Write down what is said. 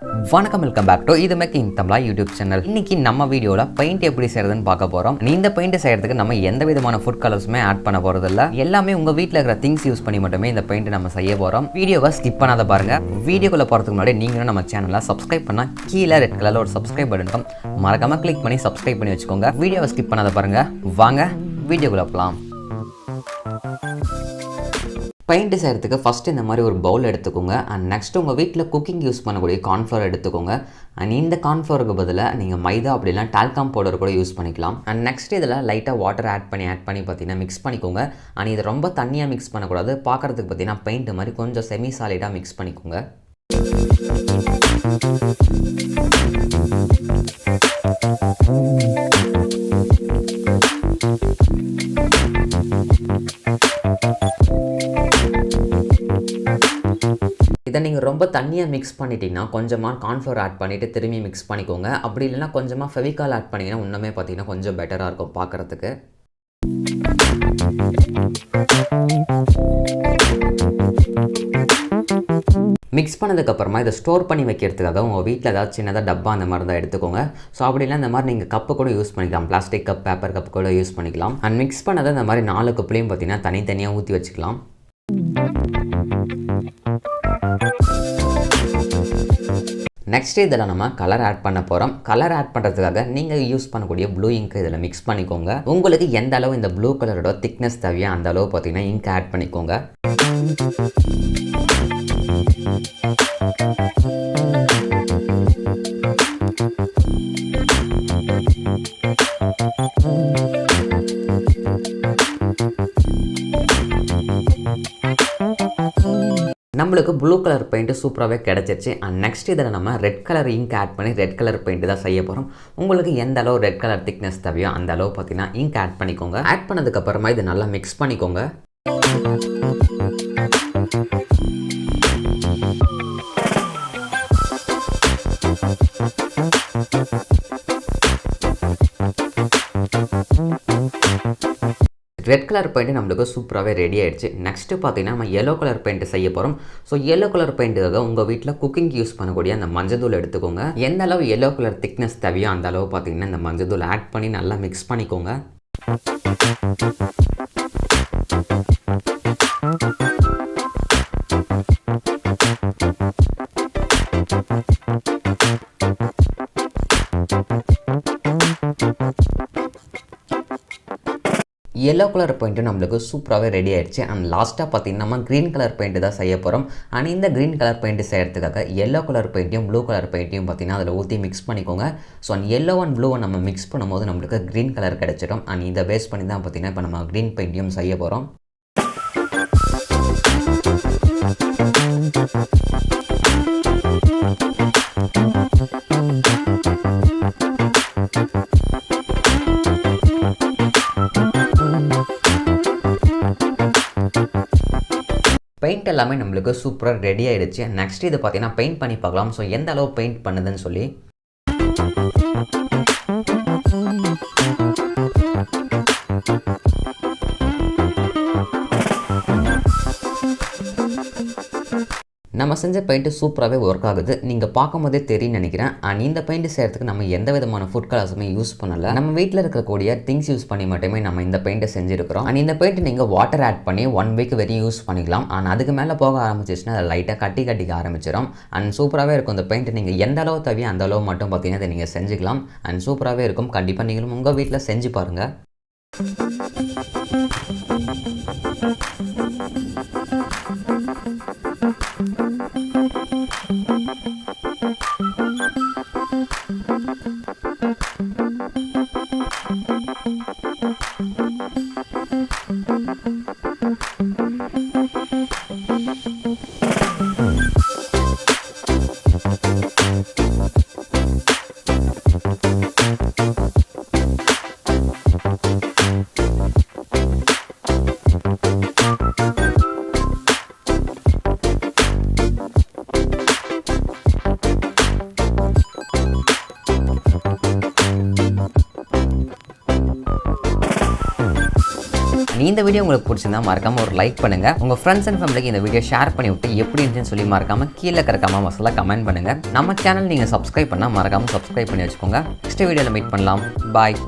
வணக்கம், welcome back to இது making தமிழா YouTube channel. இன்னைக்கு நம்ம வீடியோவில் பெயிண்ட் எப்படி செய்யறதுன்னு பார்க்க போகிறோம். இந்த பெயிண்ட் செய்யறதுக்கு நம்ம எந்த விதமான ஃபுட் கலர்ஸுமே ஆட் பண்ண போகிறது இல்லை. எல்லாமே உங்கள் வீட்டில் இருக்கிற திங்ஸ் யூஸ் பண்ணி மட்டுமே இந்த பெயிண்ட் நம்ம செய்ய போகிறோம். வீடியோவை ஸ்கிப் பண்ணாத பாருங்க. வீடியோக்குள்ள போகிறதுக்கு முன்னாடி நீங்களும் நம்ம சேனலை சப்ஸ்கிரைப் பண்ணால் கீழே ரெட் கலரில் ஒரு சப்ஸ்கிரைப் பட்டன் மறக்காம கிளிக் பண்ணி சப்ஸ்கிரைப் பண்ணி வச்சுக்கோங்க. வீடியோவை ஸ்கிப் பண்ணாத பாருங்க. வாங்க வீடியோக்குள்ள போகலாம். பெயிண்ட் செய்கிறதுக்கு ஃபஸ்ட்டு இந்த மாதிரி ஒரு பவுல் எடுத்துக்கோங்க. அண்ட் நெக்ஸ்ட்டு உங்கள் வீட்டில் குக்கிங் யூஸ் பண்ணக்கூடிய கார்ன்ஃப்ளவர் எடுத்துக்கோங்க. அண்ட் இந்த கார்ன்ஃப்ளவருக்கு பதிலாக நீங்கள் மைதா அப்படிலாம் டால்கம் பவுடர் கூட யூஸ் பண்ணிக்கலாம். அண்ட் நெக்ஸ்ட் இதில் லைட்டாக வாட்டர் ஆட் பண்ணி பார்த்தீங்கன்னா மிக்ஸ் பண்ணிக்கோங்க. அண்ட் இது ரொம்ப தண்ணியாக மிக்ஸ் பண்ணக்கூடாது. பார்க்குறதுக்கு பார்த்தீங்கன்னா பெயிண்ட் மாதிரி கொஞ்சம் செமி சாலிடாக மிக்ஸ் பண்ணிக்கோங்க. இதை நீங்கள் ரொம்ப தண்ணியாக மிக்ஸ் பண்ணிட்டீங்கன்னா கொஞ்சமாக கார்ன்ஃப்ளவர் ஆட் பண்ணிவிட்டு திரும்பி மிக்ஸ் பண்ணிக்கோங்க. அப்படி இல்லைன்னா கொஞ்சமாக ஃபெவிகால் ஆட் பண்ணிங்கன்னா இன்னுமே பார்த்தீங்கன்னா கொஞ்சம் பெட்டராக இருக்கும் பார்க்குறதுக்கு. மிக்ஸ் பண்ணதுக்கப்புறமா இதை ஸ்டோர் பண்ணி வைக்கிறதுக்காக உங்கள் வீட்டில் ஏதாவது சின்னதாக டப்பா அந்த மாதிரி தான் எடுத்துக்கோங்க. ஸோ அப்படிலாம் இந்த மாதிரி நீங்கள் கப்பு கூட யூஸ் பண்ணிக்கலாம். பிளாஸ்டிக் கப், பேப்பர் கப் கூட யூஸ் பண்ணிக்கலாம். அண்ட் மிக்ஸ் பண்ணதை இந்த மாதிரி 4 கப்லேயும் பார்த்தீங்கன்னா தனித்தனியாக ஊற்றி வச்சுக்கலாம். நெக்ஸ்ட் இதில் நம்ம கலர் ஆட் பண்ண போகிறோம். கலர் ஆட் பண்ணுறதுக்காக நீங்கள் யூஸ் பண்ணக்கூடிய ப்ளூ இங்க் இதில் மிக்ஸ் பண்ணிக்கோங்க. உங்களுக்கு எந்த அளவு இந்த ப்ளூ கலரோட திக்னஸ் தேவையோ அந்த அளவு பார்த்தீங்கன்னா இங்க் ஆட் பண்ணிக்கோங்க. நம்மளுக்கு ப்ளூ கலர் பெயிண்ட் சூப்பராகவே கிடச்சிருச்சு. அண்ட் நெக்ஸ்ட் இதில் நம்ம ரெட் கலர் இங்க் ஆட் பண்ணி ரெட் கலர் பெயிண்ட் தான் செய்ய போகிறோம். உங்களுக்கு எந்த அளவு ரெட் கலர் திக்னஸ் தேவையோ அந்த அளவு பார்த்தீங்கன்னா இங்க் ஆட் பண்ணிக்கோங்க. ஆட் பண்ணதுக்கப்புறமா இது நல்லா மிக்ஸ் பண்ணிக்கோங்க. ரெட் கலர் பெயிண்ட் நம்மளுக்கு சூப்பராகவே ரெடி ஆகிடுச்சு. நெக்ஸ்ட்டு பார்த்தீங்கன்னா நம்ம எல்லோ கலர் பெயிண்ட் செய்ய போகிறோம். ஸோ எல்லோ கலர் பெயிண்ட்டுக்காக உங்கள் வீட்டில் குக்கிங் யூஸ் பண்ணக்கூடிய அந்த மஞ்சள் எடுத்துக்கோங்க. எந்த அளவு எல்லோ கலர் திக்னஸ் தேவையோ அந்த அளவு பார்த்தீங்கன்னா இந்த மஞ்சள் ஆட் பண்ணி நல்லா மிக்ஸ் பண்ணிக்கோங்க. எல்லோ கலர் பெயிண்ட்டு நம்மளுக்கு சூப்பராகவே ரெடி ஆகிடுச்சு. அண்ட் லாஸ்ட்டாக பார்த்தீங்கன்னா நம்ம க்ரீன் கலர் பெயிண்ட் தான் செய்ய போகிறோம். அண்ட் இந்த க்ரீன் கலர் பெயிண்ட் செய்கிறதுக்காக எல்லோ கலர் பெயிண்ட்டையும் ப்ளூ கலர் பெயிண்ட்டையும் பார்த்தீங்கன்னா அதில் ஊற்றி மிக்ஸ் பண்ணிக்கோங்க. ஸோ அண்ட் எல்லோ அண்ட் ப்ளூவை நம்ம மிக்ஸ் பண்ணும்போது நம்மளுக்கு க்ரீன் கலர் கிடச்சிடும். அண்ட் இதை பேஸ் பண்ணி தான் பார்த்தீங்கன்னா இப்போ நம்ம க்ரீன் பெயிண்ட்டையும் செய்ய போகிறோம். பெயிண்ட் எல்லாமே நம்மளுக்கு சூப்பராக ரெடி ஆகிடுச்சு. நெக்ஸ்ட் இது பார்த்தீங்கன்னா பெயிண்ட் பண்ணி பார்க்கலாம். ஸோ எந்த அளவு பெயிண்ட் பண்ணுதுன்னு சொல்லி நம்ம செஞ்ச பெயிண்ட்டு சூப்பராகவே ஒர்க் ஆகுது. நீங்கள் பார்க்கும்போதே தெரியும்னு நினைக்கிறேன். அண்ட் இந்த பெயிண்ட் செய்கிறதுக்கு நம்ம எந்த விதமான ஃபுட் கலர்ஸுமே யூஸ் பண்ணலை. நம்ம வீட்டில் இருக்கக்கூடிய திங்ஸ் யூஸ் பண்ணி மட்டுமே நம்ம இந்த பெயிண்ட்டை செஞ்சுருக்கிறோம். அண்ட் இந்த பெயிண்ட் நீங்கள் வாட்டர் ஆட் பண்ணி 1 வீக் வரையும் யூஸ் பண்ணிக்கலாம். அண்ட் அதுக்கு மேலே போக ஆரம்பிச்சிச்சுன்னா அதை லைட்டாக கட்டிக்க ஆரம்பிச்சிடும். அண்ட் சூப்பராகவே இருக்கும் இந்த பெயிண்ட். நீங்கள் எந்த அளவு தேவையோ அந்த அளவு மட்டும் பார்த்தீங்கன்னா இதை நீங்கள் செஞ்சுக்கலாம். அண்ட் சூப்பராகவே இருக்கும். கண்டிப்பாக நீங்களும் உங்கள் வீட்டில் செஞ்சு பாருங்கள். இந்த வீடியோ உங்களுக்கு பிடிச்சிருந்தா மறக்காம ஒரு லைக் பண்ணுங்க. உங்க ஃப்ரெண்ட்ஸ் அண்ட் ஃபேமிலிக்கு இந்த வீடியோ ஷேர் பண்ணி விட்டு எப்படி இருந்துச்சுன்னு சொல்லி மறக்காம கீழே இருக்கிற கமெண்ட் பாக்ஸ்ல கமெண்ட் பண்ணுங்க. நம்ம சேனல் நீங்க சப்ஸ்கிரைப் பண்ணா மறக்காம சப்ஸ்கிரைப் பண்ணி வச்சுக்கோங்க. நெக்ஸ்ட் வீடியோல மீட் பண்ணலாம். பாய்.